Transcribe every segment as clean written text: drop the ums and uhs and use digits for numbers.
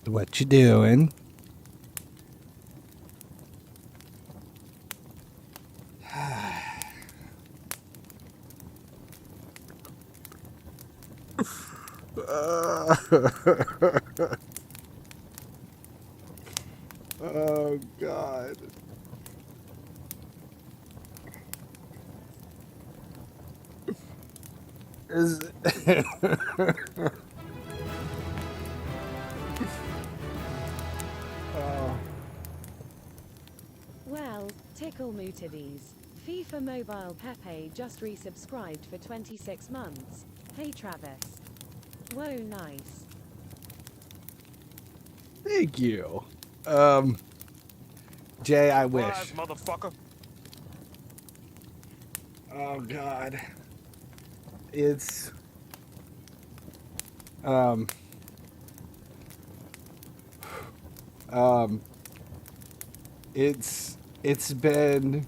What you doing? Oh, God. Is Well, tickle mootides. FIFA Mobile Pepe just resubscribed for 26 months. Hey Travis. Whoa, nice. Thank you. Jay, I wish. Surprise, motherfucker. Oh, God. It's it's been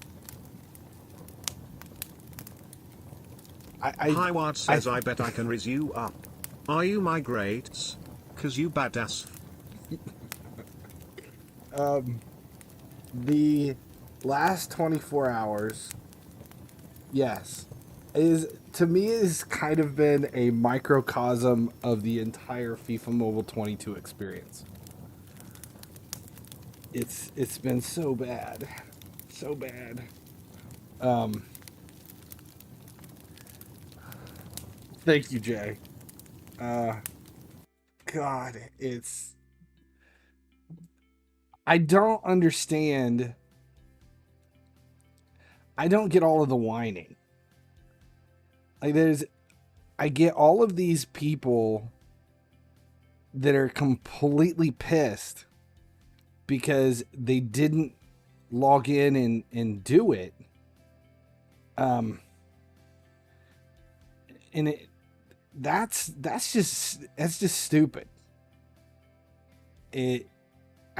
Highward says I bet I can raise you up. Are you my greats? Cause you badass. The last 24 hours, yes, is to me has kind of been a microcosm of the entire FIFA Mobile 22 experience. It's been so bad. So bad. Thank you, Jay. God, I don't understand. I don't get all of the whining. Like I get all of these people that are completely pissed because they didn't log in and do it. And that's just stupid. I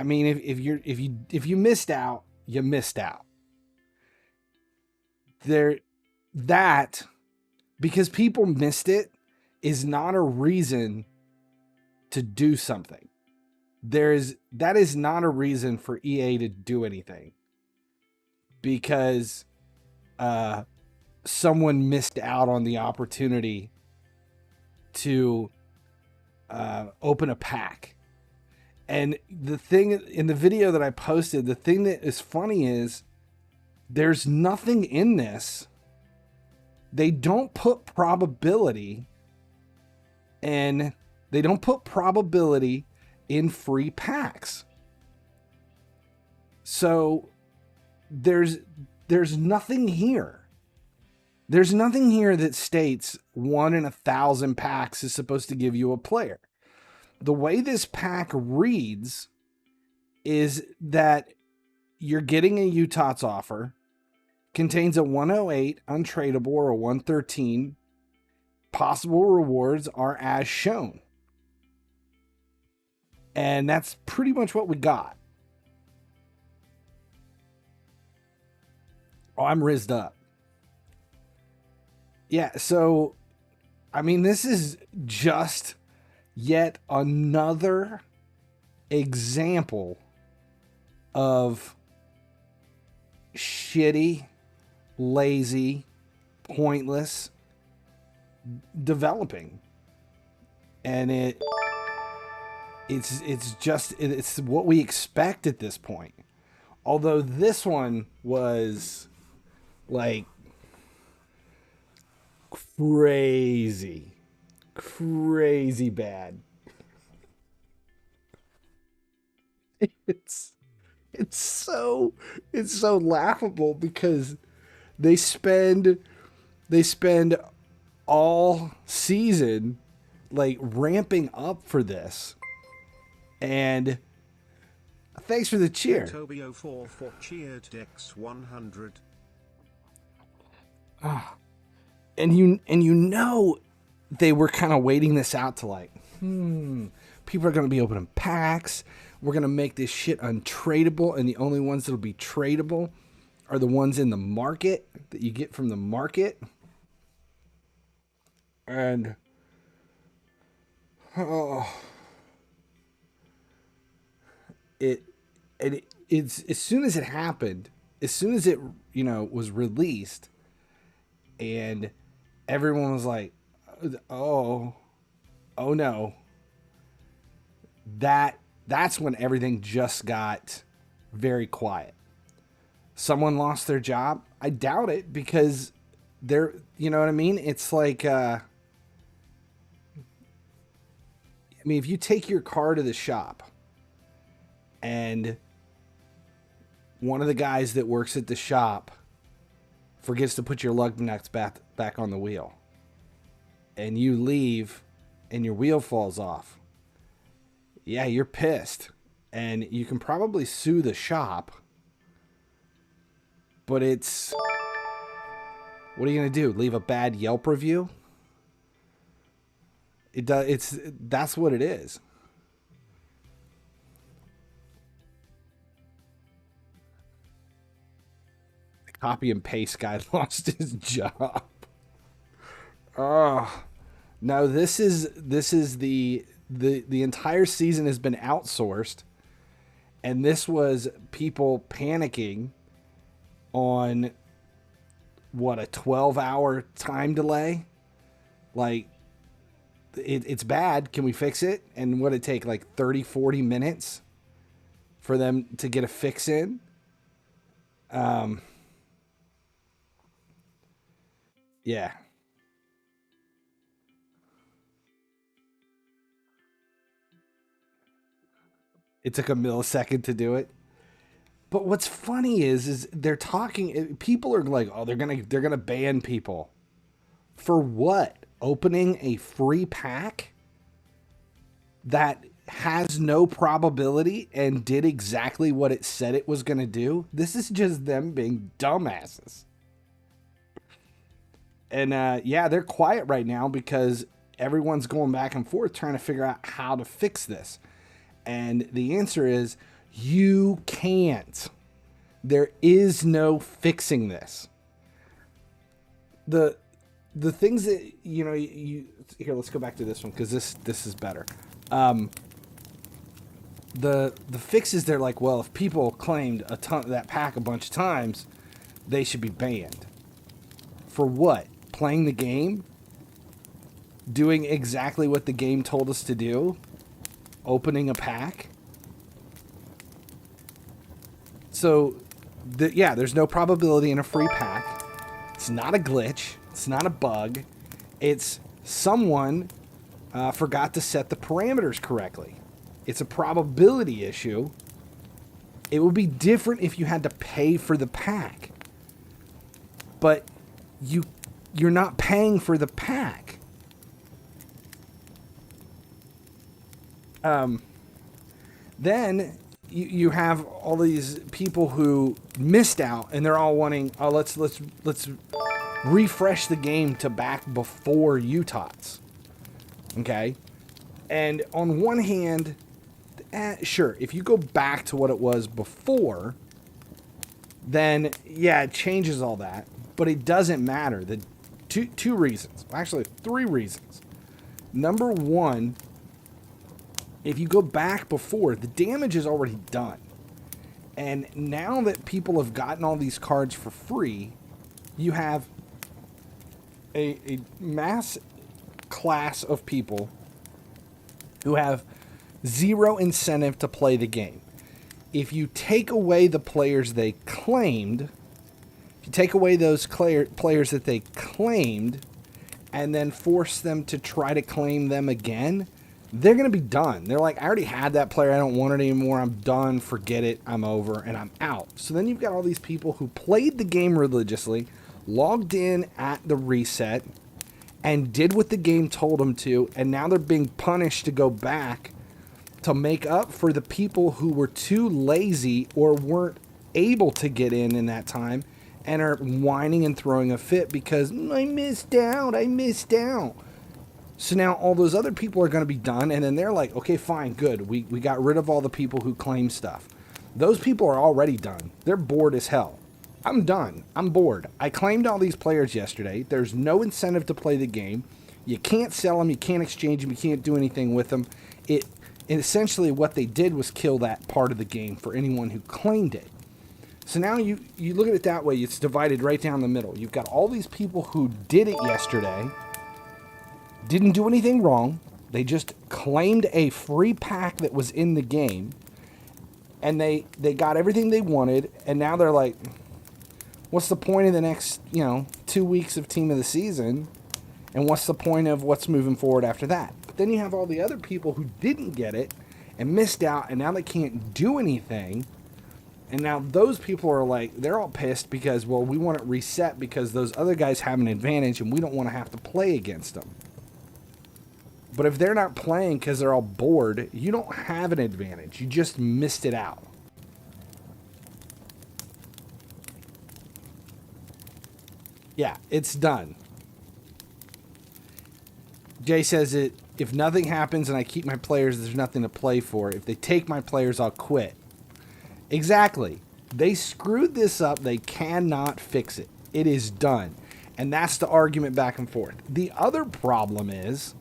mean, if you missed out, you missed out. That because people missed it is not a reason to do something. That is not a reason for EA to do anything because someone missed out on the opportunity to open a pack. And the thing in the video that I posted, the thing that is funny is there's nothing in this. They don't put probability in free packs. So there's nothing here. There's nothing here that states 1 in 1,000 packs is supposed to give you a player. The way this pack reads is that you're getting a UTOTS offer, contains a 108 untradeable or a 113. Possible rewards are as shown. And that's pretty much what we got. Oh, I'm rizzed up. Yeah, so, I mean, this is just yet another example of shitty, lazy, pointless developing. And it's what we expect at this point. Although this one was like crazy bad. It's so laughable because they spend all season like ramping up for this. And thanks for the cheer. Toby04 for cheered Dex 100. And you know they were kind of waiting this out to like, people are going to be opening packs. We're going to make this shit untradeable, and the only ones that'll be tradable are the ones in the market that you get from the market. And it's as soon as it happened, as soon as it, was released, and everyone was like, oh no, that's when everything just got very quiet. Someone lost their job. I doubt it, because they're, you know what I mean? It's like, if you take your car to the shop and one of the guys that works at the shop forgets to put your lug nuts back on the wheel, and you leave and your wheel falls off, yeah, you're pissed. And you can probably sue the shop, but what are you going to do? Leave a bad Yelp review? That's what it is. The copy and paste guy lost his job. Oh, no, this is the entire season has been outsourced, and this was people panicking on what, a 12-hour time delay? Like, it's bad. Can we fix it? And what it take, like 30, 40 minutes for them to get a fix in? Yeah. It took a millisecond to do it. But what's funny is they're talking, people are like, oh, they're gonna ban people. For what? Opening a free pack that has no probability and did exactly what it said it was gonna do? This is just them being dumbasses. And yeah, they're quiet right now because everyone's going back and forth trying to figure out how to fix this. And the answer is, you can't. There is no fixing this. The things that, you here, let's go back to this one, because this is better. The fixes, they're like, well, if people claimed that pack a bunch of times, they should be banned. For what? Playing the game? Doing exactly what the game told us to do? Opening a pack? So, yeah, there's no probability in a free pack. It's not a glitch. It's not a bug. It's someone forgot to set the parameters correctly. It's a probability issue. It would be different if you had to pay for the pack. But you're not paying for the pack. Then you have all these people who missed out, and they're all wanting, oh, let's refresh the game to back before UTOTS. Okay? And on one hand, sure, if you go back to what it was before, then yeah, it changes all that, but it doesn't matter. The two reasons, actually 3 reasons. Number one, if you go back before, the damage is already done. And now that people have gotten all these cards for free, you have a mass class of people who have zero incentive to play the game. If you take away the players they claimed, if you take away those players that they claimed and then force them to try to claim them again, they're going to be done. They're like, I already had that player. I don't want it anymore. I'm done. Forget it. I'm over and I'm out. So then you've got all these people who played the game religiously, logged in at the reset, and did what the game told them to, and now they're being punished to go back to make up for the people who were too lazy or weren't able to get in that time and are whining and throwing a fit because I missed out. So now all those other people are going to be done, and then they're like, okay, fine, good. We got rid of all the people who claim stuff. Those people are already done. They're bored as hell. I'm done. I'm bored. I claimed all these players yesterday. There's no incentive to play the game. You can't sell them. You can't exchange them. You can't do anything with them. And essentially what they did was kill that part of the game for anyone who claimed it. So now you look at it that way, it's divided right down the middle. You've got all these people who did it yesterday, didn't do anything wrong. They just claimed a free pack that was in the game, and they got everything they wanted, and now they're like, what's the point of the next, 2 weeks of team of the season? And what's the point of what's moving forward after that? But then you have all the other people who didn't get it and missed out, and now they can't do anything. And now those people are like, they're all pissed because, well, we want it reset because those other guys have an advantage and we don't want to have to play against them. But if they're not playing because they're all bored, you don't have an advantage. You just missed it out. Yeah, it's done. Jay says it, if nothing happens and I keep my players, there's nothing to play for. If they take my players, I'll quit. Exactly. They screwed this up. They cannot fix it. It is done. And that's the argument back and forth. The other problem is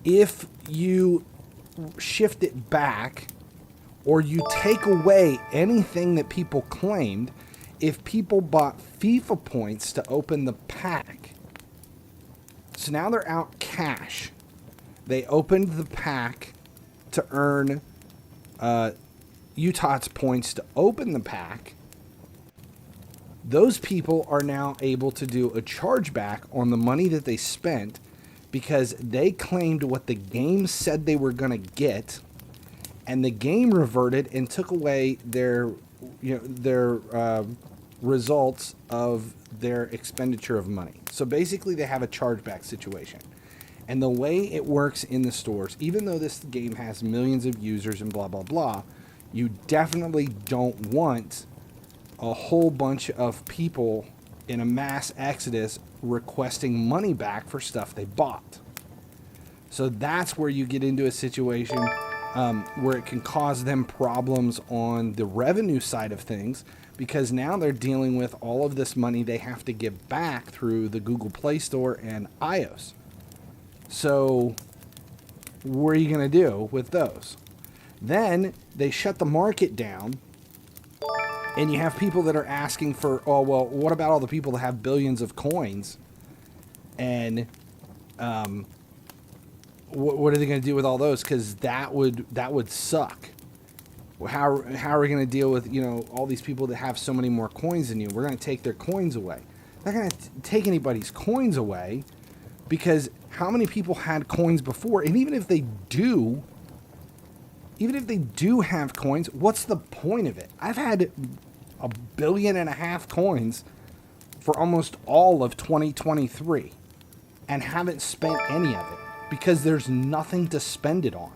if you shift it back or you take away anything that people claimed, if people bought FIFA points to open the pack, so now they're out cash. They opened the pack to earn UTOTS points to open the pack. Those people are now able to do a chargeback on the money that they spent because they claimed what the game said they were going to get, and the game reverted and took away their results of their expenditure of money. So basically they have a chargeback situation. And the way it works in the stores, even though this game has millions of users and blah, blah, blah, you definitely don't want a whole bunch of people in a mass exodus requesting money back for stuff they bought. So that's where you get into a situation where it can cause them problems on the revenue side of things, because now they're dealing with all of this money they have to give back through the Google Play Store and iOS. So what are you going to do with those? Then they shut the market down, and you have people that are asking for, oh, well, what about all the people that have billions of coins? And what are they going to do with all those? Because that would suck. How are we going to deal with, all these people that have so many more coins than you? We're going to take their coins away. They're not going to take anybody's coins away, because how many people had coins before? And even if they do have coins, what's the point of it? I've had 1.5 billion coins for almost all of 2023 and haven't spent any of it because there's nothing to spend it on.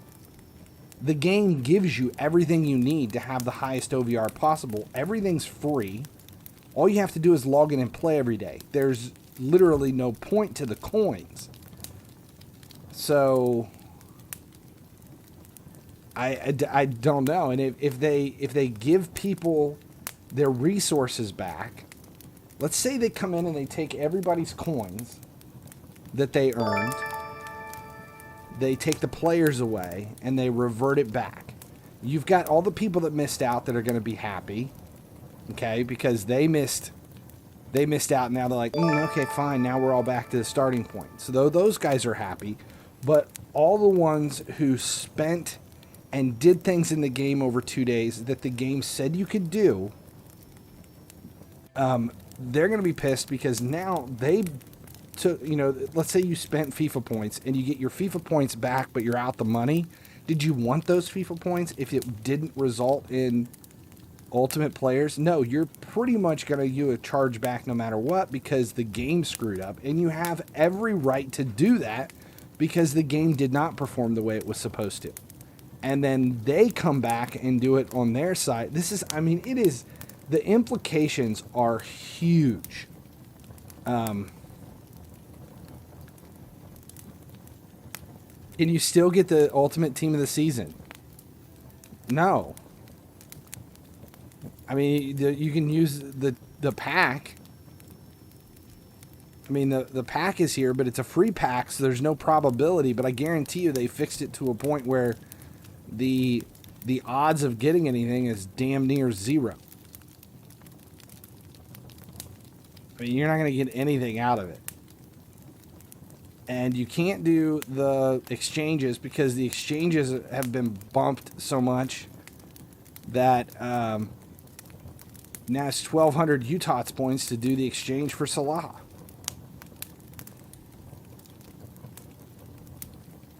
The game gives you everything you need to have the highest OVR possible. Everything's free. All you have to do is log in and play every day. There's literally no point to the coins. So I don't know. And if they give people their resources back, let's say they come in and they take everybody's coins that they earned, they take the players away, and they revert it back. You've got all the people that missed out that are going to be happy, okay, because they missed out, and now they're like, okay, fine, now we're all back to the starting point. So those guys are happy, but all the ones who spent and did things in the game over 2 days that the game said you could do, they're going to be pissed because now they took, let's say you spent FIFA points and you get your FIFA points back, but you're out the money. Did you want those FIFA points if it didn't result in ultimate players? No, you're pretty much going to do a charge back no matter what, because the game screwed up, and you have every right to do that because the game did not perform the way it was supposed to. And then they come back and do it on their side. The implications are huge. Can you still get the ultimate team of the season? No. I mean, you can use the pack I mean, the pack is here, but it's a free pack, so there's no probability. But I guarantee you they fixed it to a point where the odds of getting anything is damn near zero. I mean, you're not going to get anything out of it. And you can't do the exchanges because the exchanges have been bumped so much that now it's 1,200 UTOTS points to do the exchange for Salah.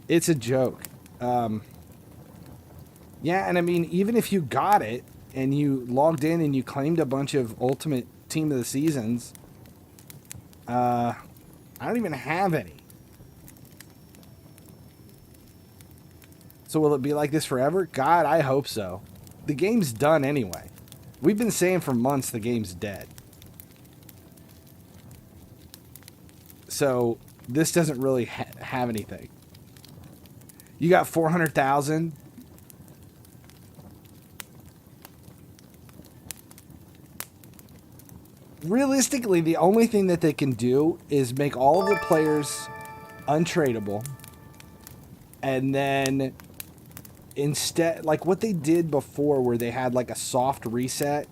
It's a joke. Yeah, and I mean, even if you got it and you logged in and you claimed a bunch of Ultimate Team of the Seasons, I don't even have any. So will it be like this forever? God, I hope so. The game's done anyway. We've been saying for months the game's dead. So this doesn't really have anything. You got 400,000. Realistically, the only thing that they can do is make all of the players untradeable. And then instead, like what they did before where they had like a soft reset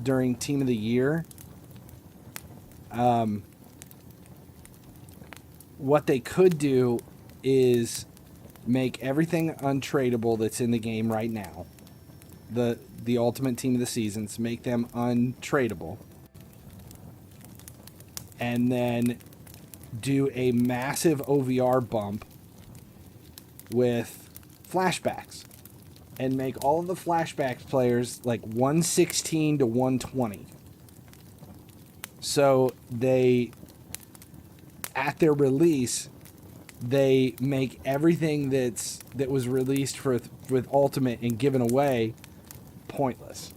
during Team of the Year. What they could do is make everything untradeable that's in the game right now. The Ultimate Team of the Seasons, make them untradeable. And then do a massive OVR bump with flashbacks. And make all of the flashbacks players like 116 to 120. So they, at their release, they make everything that was released with Ultimate and given away pointless.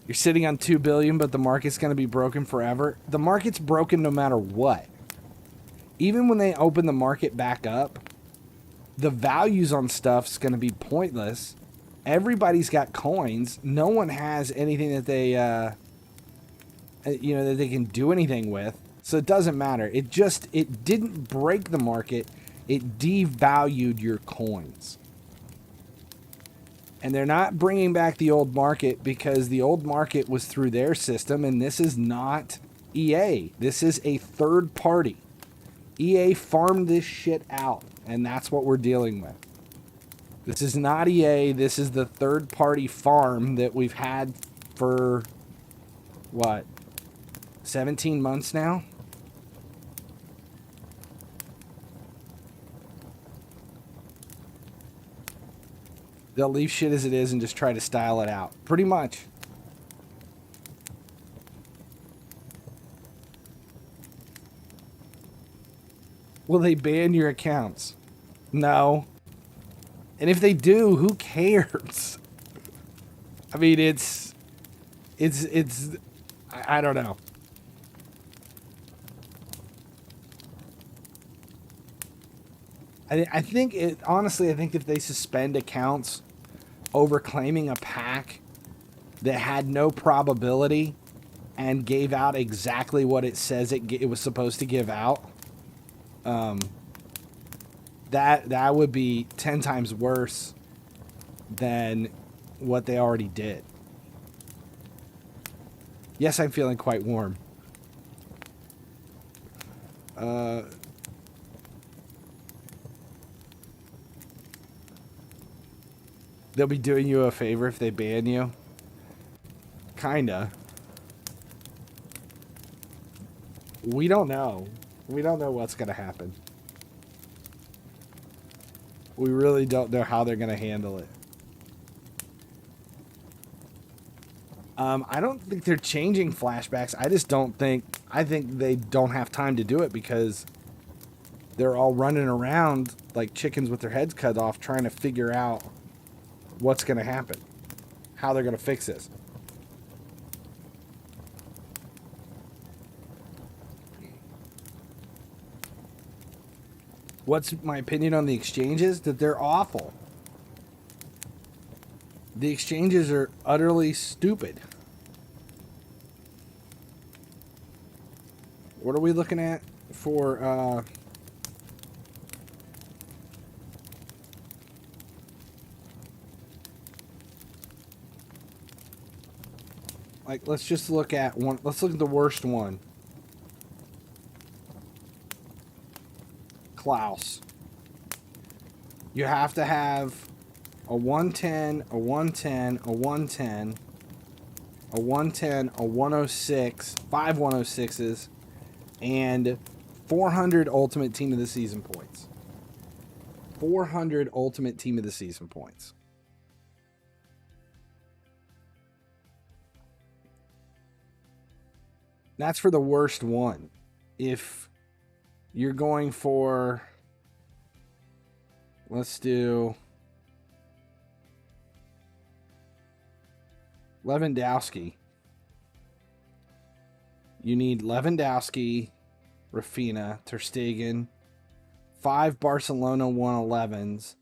You're sitting on 2 billion, but the market's going to be broken forever. The market's broken no matter what. Even when they open the market back up, the values on stuff's going to be pointless. Everybody's got coins. No one has anything that they that they can do anything with. So it doesn't matter. It didn't break the market. It devalued your coins. And they're not bringing back the old market because the old market was through their system, and this is not EA. This is a third party. EA farmed this shit out, and that's what we're dealing with. This is not EA. This is the third party farm that we've had for, what, 17 months now? They'll leave shit as it is and just try to style it out. Pretty much. Will they ban your accounts? No. And if they do, who cares? I mean, it's I don't know. I think honestly, I think if they suspend accounts over claiming a pack that had no probability and gave out exactly what it says it was supposed to give out, that would be 10 times worse than what they already did. Yes, I'm feeling quite warm. They'll be doing you a favor if they ban you. Kinda. We don't know. We don't know what's gonna happen. We really don't know how they're gonna handle it. I don't think they're changing flashbacks. I think they don't have time to do it because they're all running around like chickens with their heads cut off trying to figure out what's going to happen, how they're going to fix this. What's my opinion on the exchanges? That they're awful. The exchanges are utterly stupid. What are we looking at for like, let's just look at one. Let's look at the worst one. Klaus. You have to have a 110, a 110, a 110, a 110, a 106, 5 106s, and 400 Ultimate Team of the Season points. 400 Ultimate Team of the Season points. That's for the worst one. If you're going for, let's do Lewandowski. You need Lewandowski, Rafinha, Ter Stegen, 5 Barcelona 111s,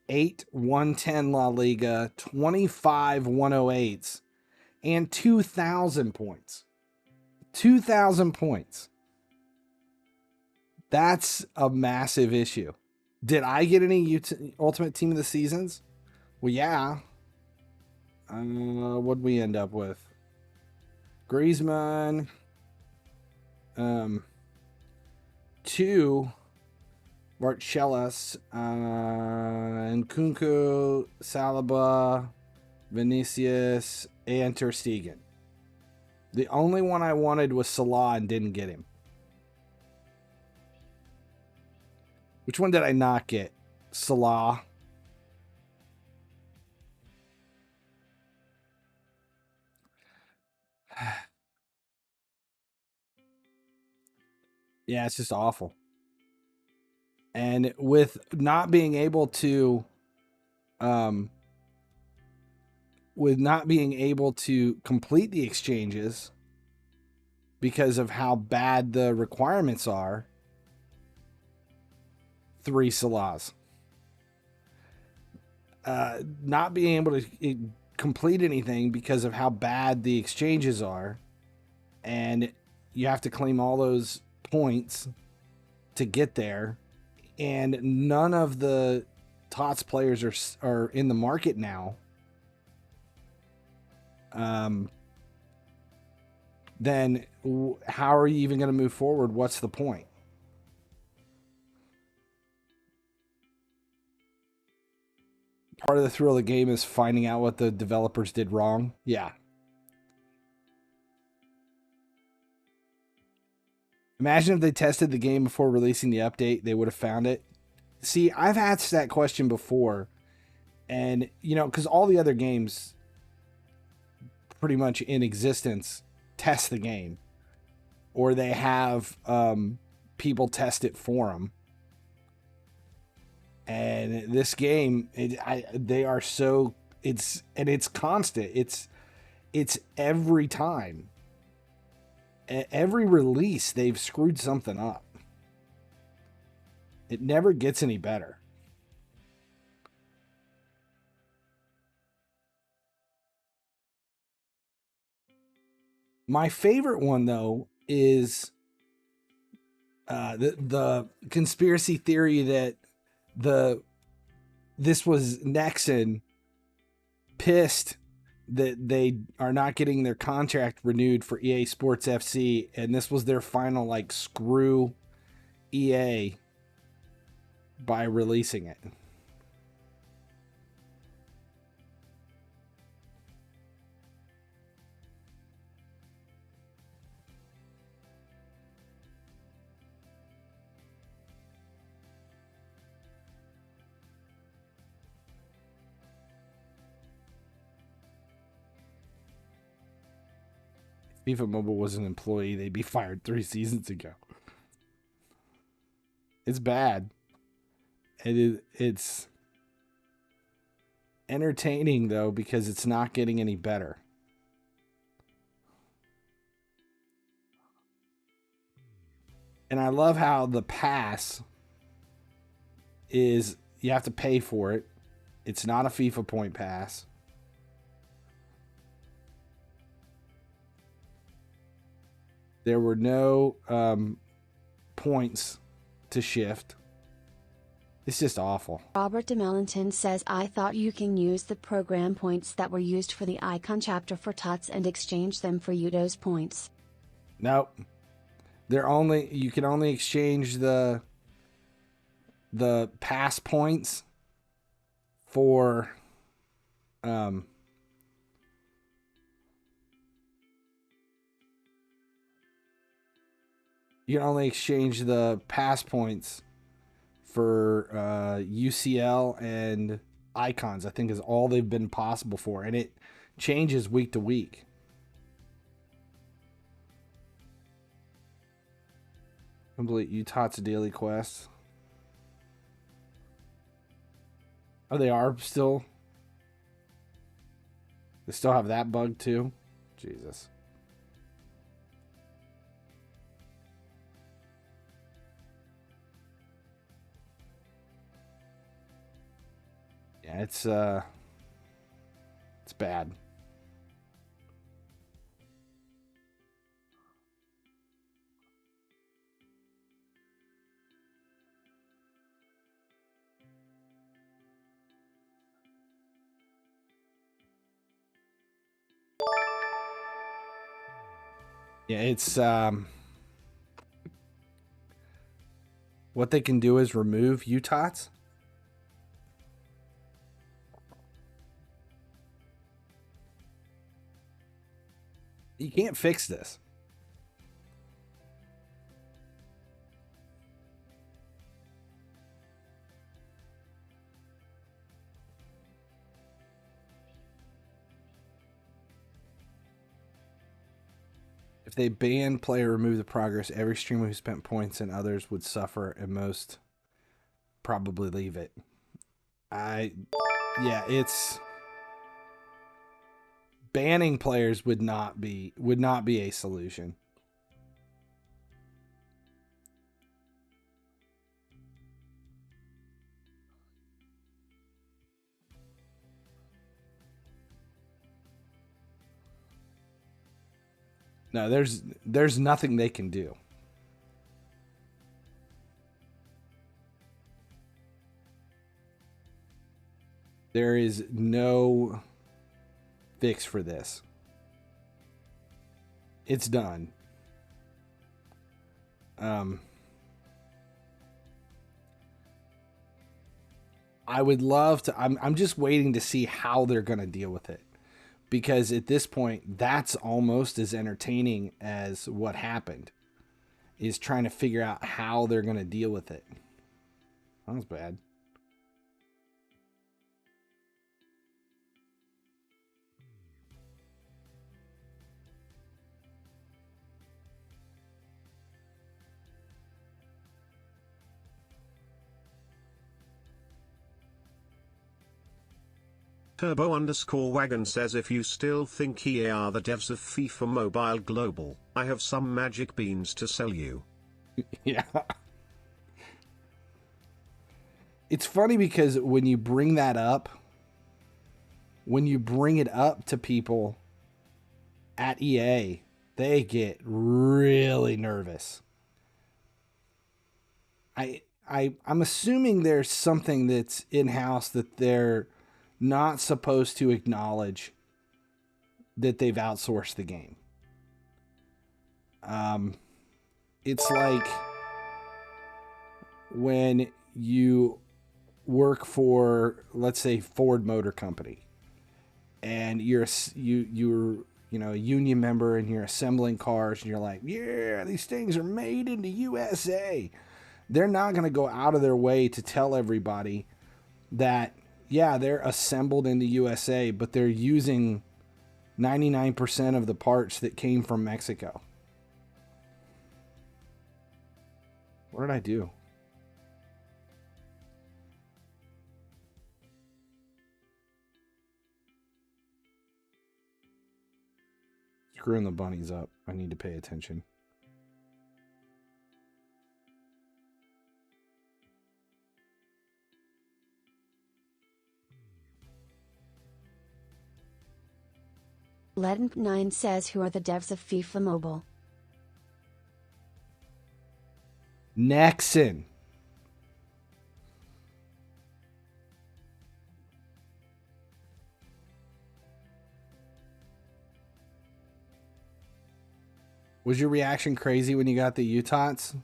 8 110 La Liga, 25 108s, and 2,000 points. 2,000 points. That's a massive issue. Did I get any Ultimate Team of the Seasons? Well, yeah. What'd we end up with? Griezmann. 2 Barcelas, Nkunku, Saliba, Vinicius, and Ter Stegen. The only one I wanted was Salah and didn't get him. Which one did I not get? Salah. Yeah, it's just awful. And with not being able to complete the exchanges because of how bad the requirements are, 3 Salahs. Not being able to complete anything because of how bad the exchanges are, and you have to claim all those points to get there, and none of the TOTS players are in the market now. Then how are you even going to move forward? What's the point? Part of the thrill of the game is finding out what the developers did wrong. Yeah. Imagine if they tested the game before releasing the update, they would have found it. See, I've asked that question before, and, you know, because all the other games pretty much in existence test the game, or they have people test it for them. And this game, they are so, it's constant. It's every time. Every release, they've screwed something up. It never gets any better. My favorite one, though, is the conspiracy theory that this was Nexon pissed that they are not getting their contract renewed for EA Sports FC, and this was their final, like, screw EA by releasing it. If FIFA Mobile was an employee, they'd be fired 3 seasons ago. It's bad. It's entertaining, though, because it's not getting any better. And I love how the pass is, you have to pay for it. It's not a FIFA point pass. There were no points to shift. It's just awful. Robert DeMellenton says, I thought you can use the program points that were used for the icon chapter for TOTS and exchange them for UTOTS points. Nope. You can only exchange the pass points for you can only exchange the pass points for UCL and icons, I think, is all they've been possible for, and it changes week to week. Complete UTOTS daily quests. Oh, they are still. They still have that bug too. Jesus. Yeah, it's bad. Yeah, it's what they can do is remove UTOTS. You can't fix this. If they ban play or remove the progress, every streamer who spent points and others would suffer and most probably leave it. Yeah, it's banning players would not be a solution. No, there's nothing they can do. There is no fix for this. It's done. I would love to. I'm just waiting to see how they're going to deal with it, because at this point, that's almost as entertaining as what happened. Is trying to figure out how they're going to deal with it. That was bad. Turbo_wagon says, if you still think EA are the devs of FIFA Mobile Global, I have some magic beans to sell you. Yeah. It's funny because when you bring that up, when you bring it up to people at EA, they get really nervous. I'm assuming there's something that's in-house that they're not supposed to acknowledge that they've outsourced the game. It's like when you work for, let's say, Ford Motor Company, and you're a union member, and you're assembling cars, and you're like, yeah, these things are made in the USA. They're not going to go out of their way to tell everybody that, yeah, they're assembled in the USA, but they're using 99% of the parts that came from Mexico. What did I do? Screwing the bunnies up. I need to pay attention. Ledin9 says, who are the devs of FIFA Mobile? Nexon. Was your reaction crazy when you got the UTOTS?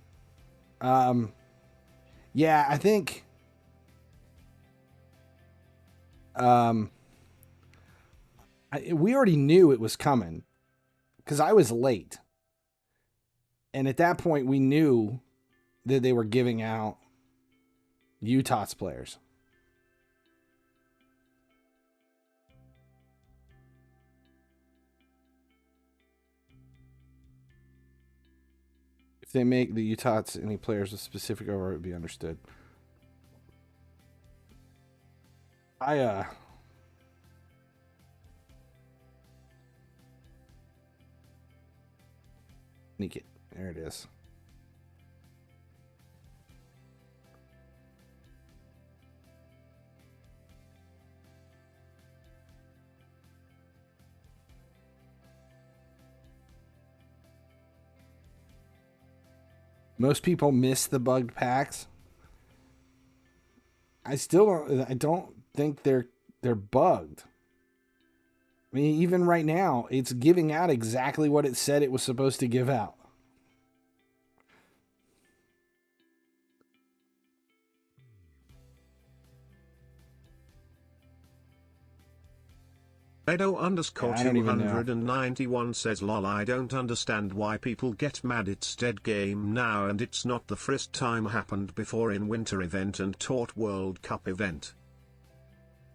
Yeah, I think we already knew it was coming because I was late. And at that point, we knew that they were giving out UTOTS players. If they make the UTOTS any players with specific over, it would be understood. Sneak it. There it is. Most people miss the bugged packs. I don't think they're bugged. I mean, even right now, it's giving out exactly what it said it was supposed to give out. Edo_291 says lol, I don't understand why people get mad. It's dead game now and it's not the first time happened before in winter event and TOT World Cup event.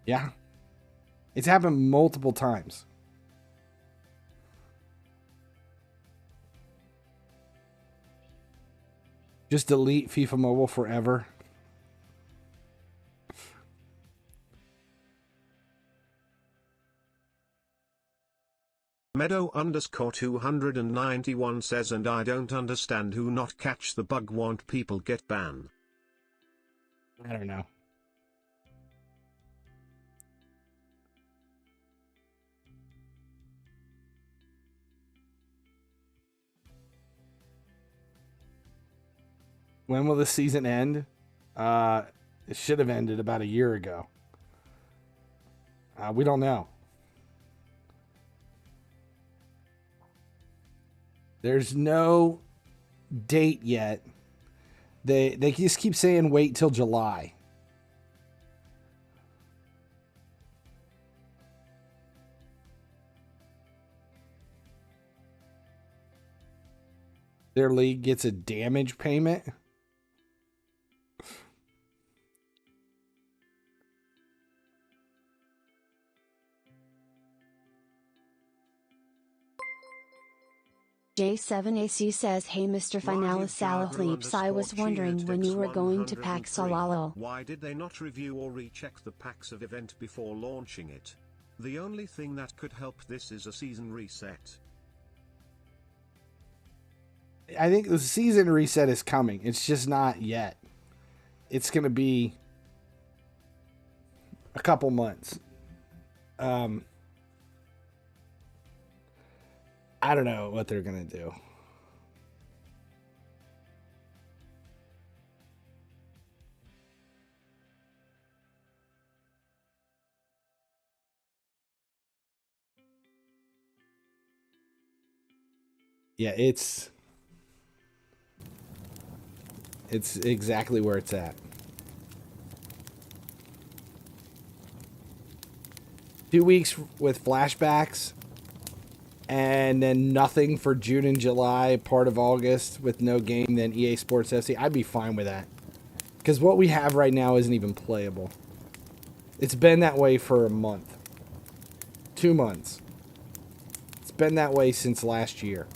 Yeah. It's happened multiple times. Just delete FIFA Mobile forever. Meadow_291 says, and I don't understand who not catch the bug want people get banned. I don't know. When will the season end? It should have ended about a year ago. We don't know. There's no date yet. They just keep saying wait till July. Their league gets a damage payment. J7AC says, hey Mr. Finalis Salahleeps, I was wondering when you were going to pack Salalo. Why did they not review or recheck the packs of event before launching it? The only thing that could help this is a season reset. I think the season reset is coming. It's just not yet. It's going to be a couple months. I don't know what they're going to do. Yeah, it's exactly where it's at. 2 weeks with flashbacks, and then nothing for June and July, part of August with no game, then EA Sports FC. I'd be fine with that. Because what we have right now isn't even playable. It's been that way for a month. 2 months. It's been that way since last year.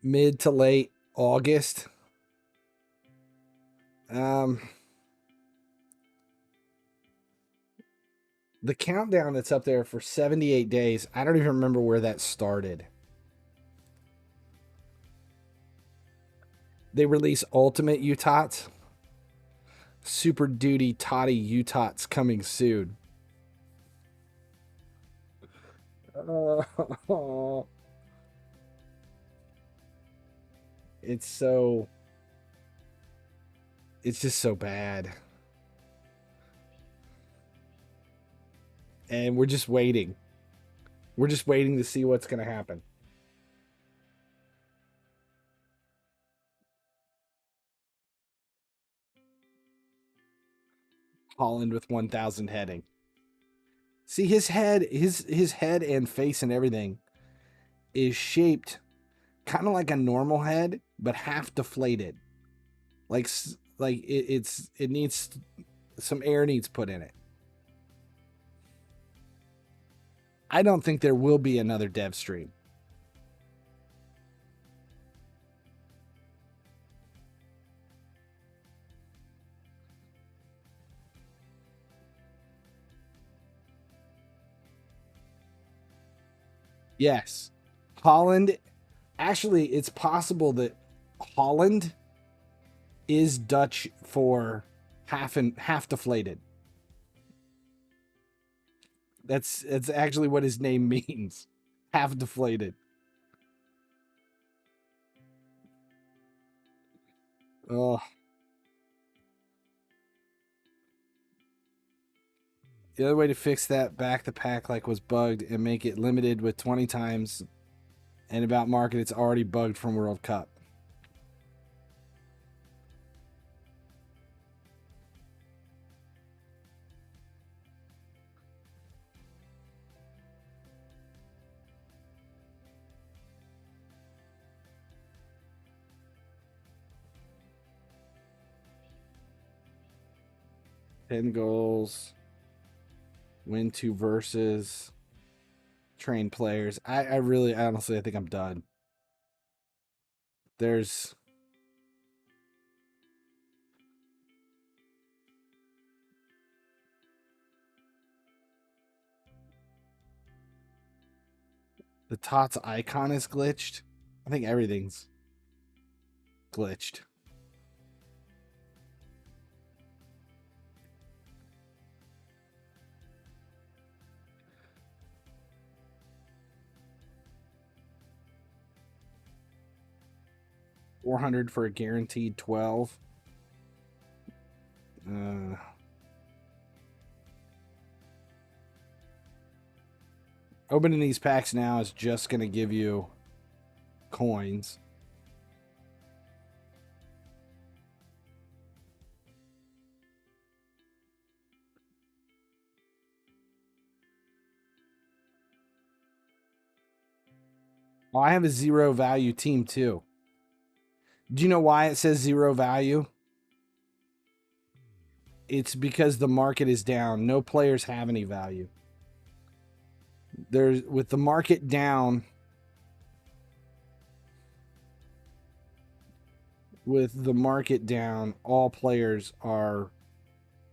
Mid to late August. The countdown that's up there for 78 days, I don't even remember where that started. They release Ultimate UTOTS. Super Duty Toddy UTOTS coming soon. It's just so bad. And we're just waiting. We're just waiting to see what's going to happen. Holland with 1,000 heading. See, his head and face and everything is shaped kind of like a normal head, but half deflated. It needs some air needs put in it. I don't think there will be another dev stream. Yes. Holland, actually, it's possible that Holland is Dutch for half deflated. That's actually what his name means. Half deflated. Oh. The other way to fix that back the pack like was bugged and make it limited with 20 times and about market it's already bugged from World Cup. Ten goals. Win 2 versus. Train players. I honestly, I think I'm done. There's the TOTS icon is glitched. I think everything's glitched. $400 for a guaranteed 12. Opening these packs now is just going to give you coins. Oh, I have a 0 value team too. Do you know why it says 0 value? It's because the market is down. No players have any value. With the market down, all players are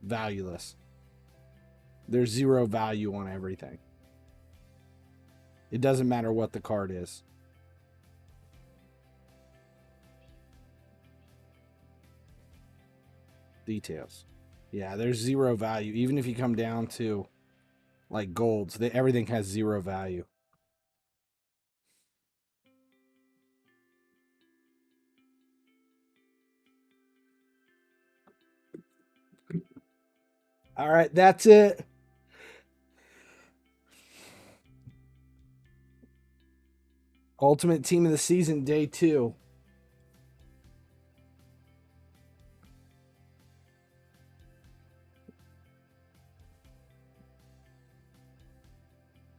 valueless. There's 0 value on everything. It doesn't matter what the card is. Details. Yeah, there's 0 value. Even if you come down to like golds, everything has 0 value. All right, that's it. Ultimate Team of the Season, Day 2.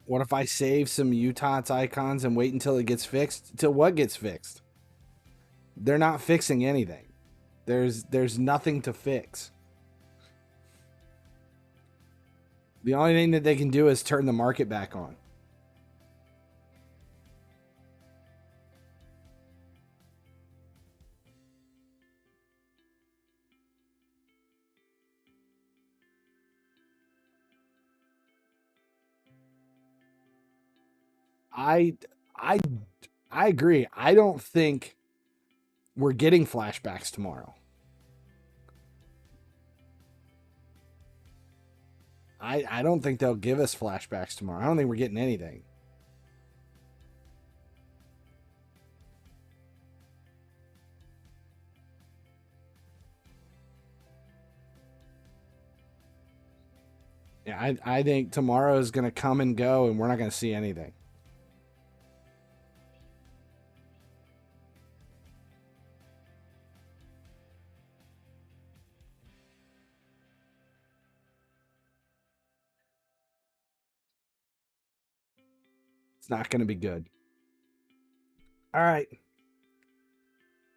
What if I save some UTOTS icons and wait until it gets fixed? Until what gets fixed? They're not fixing anything. There's nothing to fix. The only thing that they can do is turn the market back on. I agree. I don't think we're getting flashbacks tomorrow. I don't think they'll give us flashbacks tomorrow. I don't think we're getting anything. Yeah, I think tomorrow is going to come and go, and we're not going to see anything. It's not going to be good. All right.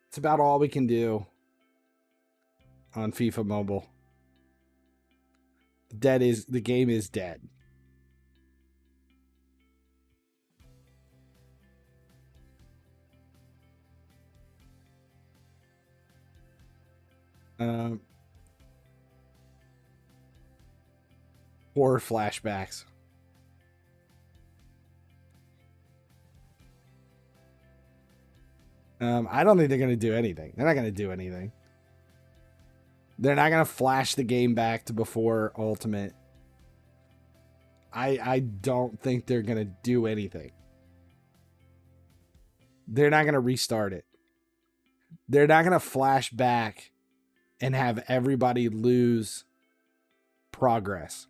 It's about all we can do on FIFA Mobile. The game is dead. Horror flashbacks. I don't think they're going to do anything. They're not going to do anything. They're not going to flash the game back to before Ultimate. I don't think they're going to do anything. They're not going to restart it. They're not going to flash back and have everybody lose progress.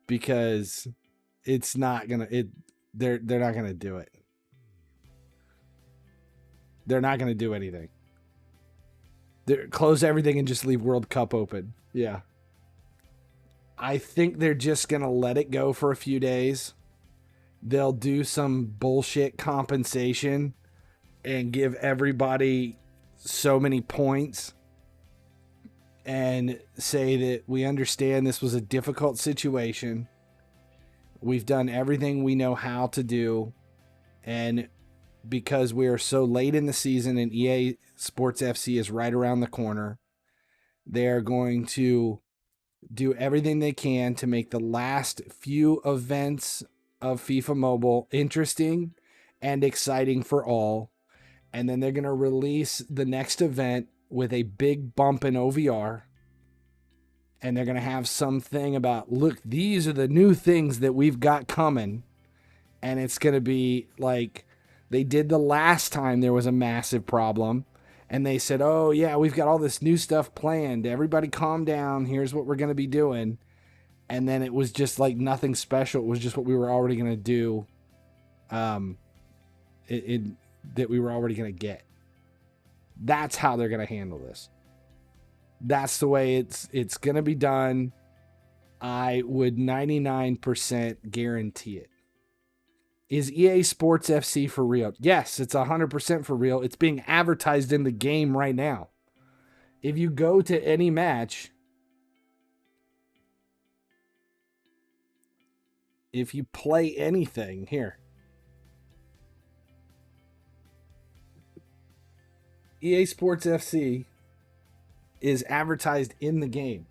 Because it's not going to... They're not going to do it. They're not going to do anything. Close everything and just leave World Cup open. Yeah. I think they're just going to let it go for a few days. They'll do some bullshit compensation and give everybody so many points and say that we understand this was a difficult situation. We've done everything we know how to do. And because we are so late in the season and EA Sports FC is right around the corner, they are going to do everything they can to make the last few events of FIFA Mobile interesting and exciting for all. And then they're going to release the next event with a big bump in OVR. And they're going to have something about, look, these are the new things that we've got coming. And it's going to be like they did the last time there was a massive problem. And they said, oh, yeah, we've got all this new stuff planned. Everybody calm down. Here's what we're going to be doing. And then it was just like nothing special. It was just what we were already going to do. That we were already going to get. That's how they're going to handle this. That's the way it's going to be done. I would 99% guarantee it. Is EA Sports FC for real? Yes, it's 100% for real. It's being advertised in the game right now. If you go to any match, if you play anything, here. EA Sports FC is advertised in the game.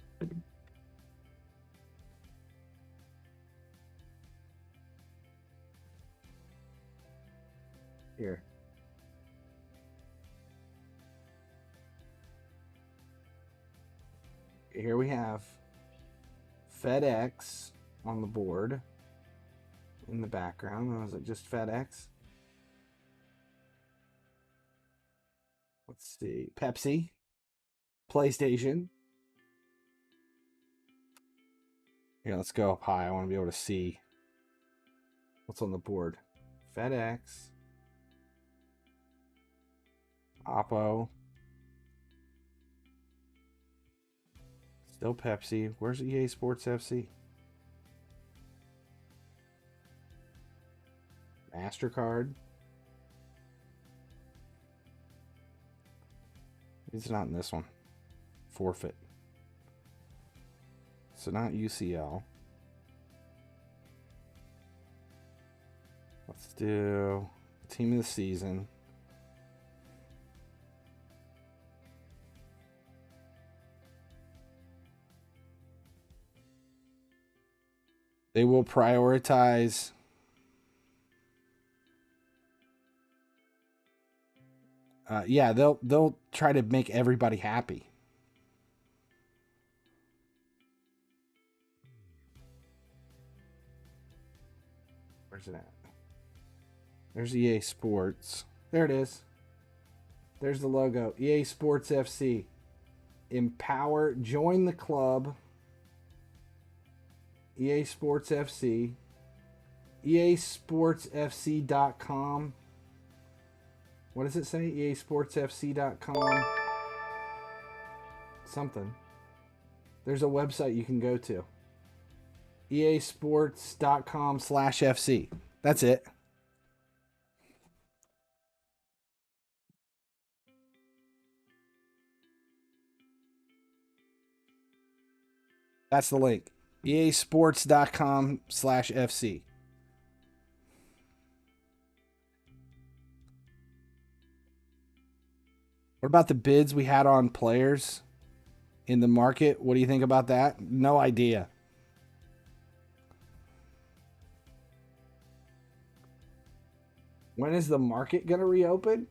Here we have FedEx on the board in the background. Or is it just FedEx? Let's see. Pepsi. PlayStation. Here, let's go up high. I want to be able to see what's on the board. FedEx. Oppo. Still Pepsi. Where's EA Sports FC? MasterCard. It's not in this one. Forfeit. So not UCL. Let's do Team of the Season. They will prioritize Yeah, they'll try to make everybody happy. Where's it at? There's EA Sports. There it is. There's the logo. EA Sports FC. Empower. Join the club. EA Sports FC. EASportsFC.com. What does it say? EASportsFC.com. Something. There's a website you can go to. EASports.com/FC. That's it. That's the link. EASports.com/FC. What about the bids we had on players in the market? What do you think about that? No idea. When is the market going to reopen?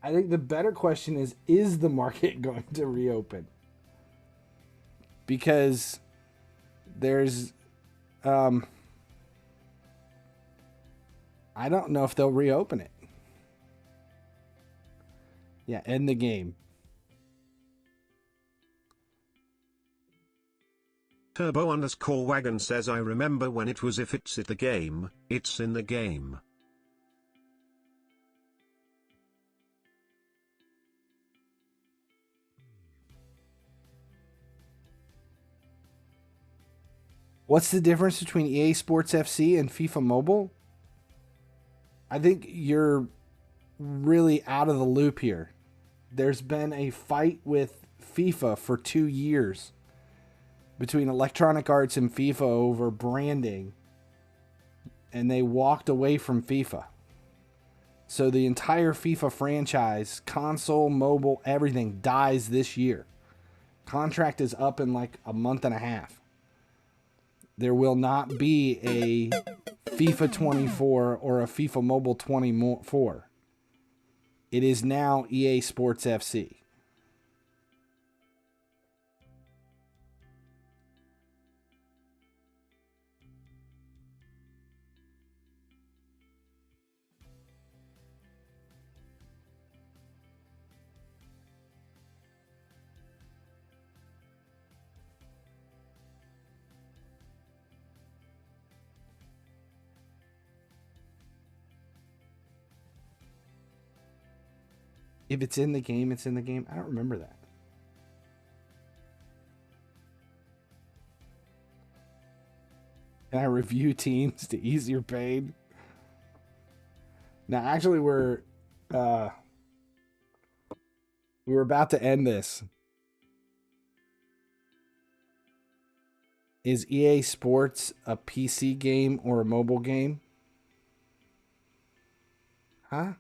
I think the better question is the market going to reopen? Because there's, I don't know if they'll reopen it. Yeah, end the game. Turbo_wagon says, I remember when it was if it's in the game, it's in the game. What's the difference between EA Sports FC and FIFA Mobile? I think you're really out of the loop here. There's been a fight with FIFA for 2 years between Electronic Arts and FIFA over branding, and they walked away from FIFA. So the entire FIFA franchise, console, mobile, everything dies this year. Contract is up in like a month and a half. There will not be a FIFA 24 or a FIFA Mobile 24. It is now EA Sports FC. If it's in the game, it's in the game. I don't remember that. Can I review teams to ease your pain? Now, actually, we're about to end this. Is EA Sports a PC game or a mobile game? Huh?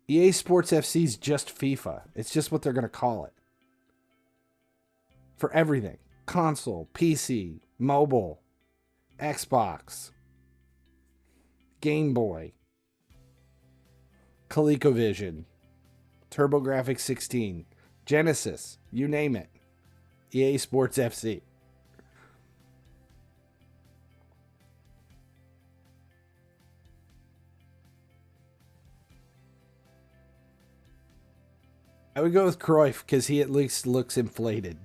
EA Sports FC is just FIFA. It's just what they're going to call it. For everything. Console, PC, mobile, Xbox, Game Boy, ColecoVision, TurboGrafx 16, Genesis, you name it. EA Sports FC. I would go with Cruyff because he at least looks inflated.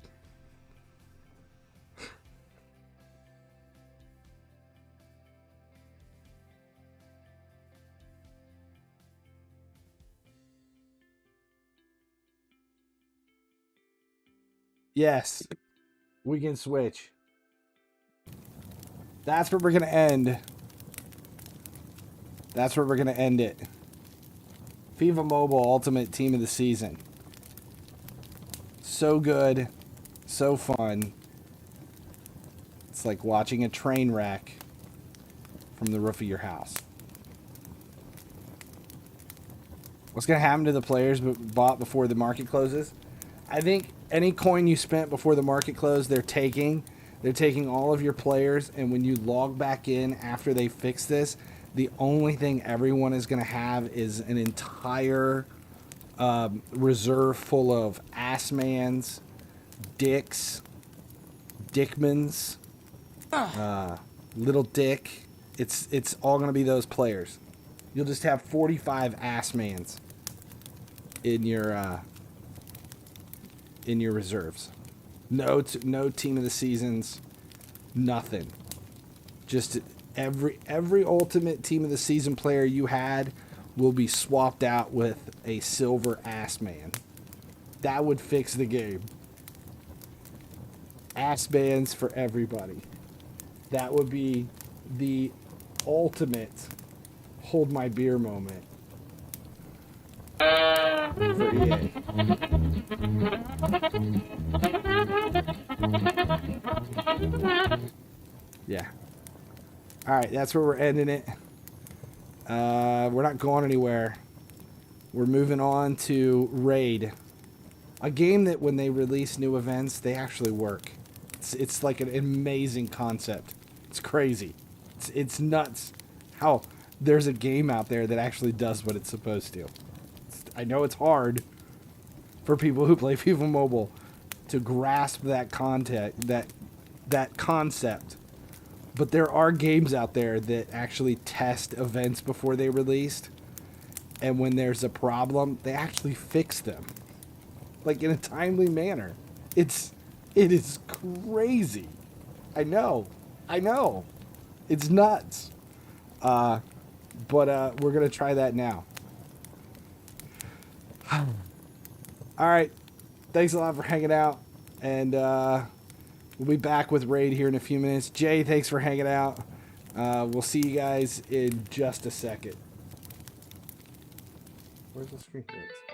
Yes. We can switch. That's where we're going to end. That's where we're going to end it. FIFA Mobile Ultimate Team of the Season. So good. So fun. It's like watching a train wreck from the roof of your house. What's going to happen to the players bought before the market closes? I think any coin you spent before the market closed, they're taking all of your players, and when you log back in after they fix this, the only thing everyone is going to have is an entire reserve full of assmans, dicks, dickmans, little dick. It's all going to be those players. You'll just have 45 assmans in your reserves. No team of the seasons, nothing. Just every ultimate team of the season player you had will be swapped out with a silver ass man. That would fix the game. Ass bands for everybody. That would be the ultimate hold my beer moment for EA. Yeah. Alright, that's where we're ending it. We're not going anywhere. We're moving on to Raid. A game that when they release new events, they actually work. It's like an amazing concept. It's crazy. It's nuts how there's a game out there that actually does what it's supposed to. I know it's hard for people who play FIFA Mobile to grasp that that concept. But there are games out there that actually test events before they released. And when there's a problem, they actually fix them. Like in a timely manner. It is crazy. I know. It's nuts. But we're going to try that now. Alright. Thanks a lot for hanging out. And we'll be back with Raid here in a few minutes. Jay, thanks for hanging out. We'll see you guys in just a second. Where's the screen? Here it is.